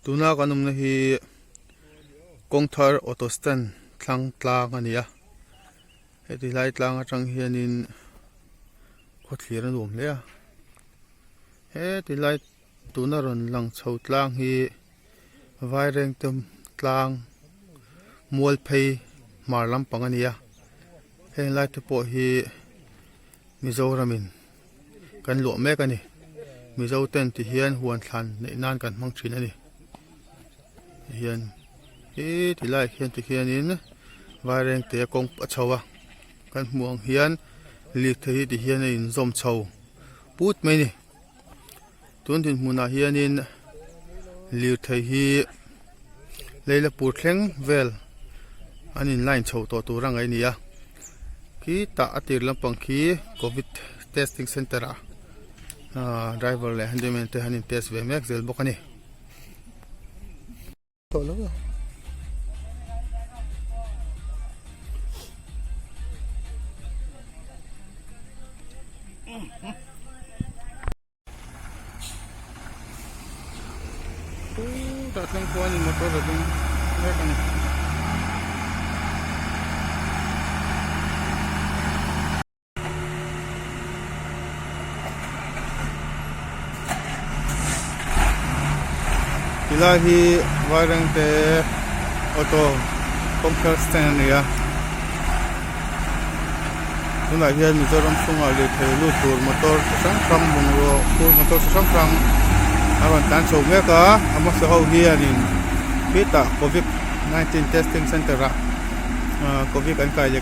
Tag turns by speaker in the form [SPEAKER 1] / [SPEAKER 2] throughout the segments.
[SPEAKER 1] tuna kanum na hi kongthar auto stand tlang ania heti lai tlang atang hianin khotlir an lom le a heti lai tuna ron lang chho tlang hi vaireng tum tlang mual phei mar lampang ania he lai te po hi Mizoramin kan lo mek ani Mizo ten ti hian huan thlan nei nan kan hmang thin ani hian hi ti lai hian ti hianin vaireng te kong pa chawa kan hmuang hian lik thei ti hian in zom chho put mai ni tun tin hmuna hianin lir thei hi leila pur thleng vel anin line chho to tu rang ai ni a ki ta atir lampang khi covid testing center a driver le handyman te hanin test ve mek zel bokani to lo ta tlang puan motor dum mekani ilahi warang te auto compare stand ya tuna hian Mizoram sunga le thelu tur motor sang kam bungro tur motor sang kam awan tan so meka amos ho hianin kita covid 19 testing center ra covid an kai le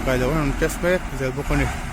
[SPEAKER 1] test mek zel bokoni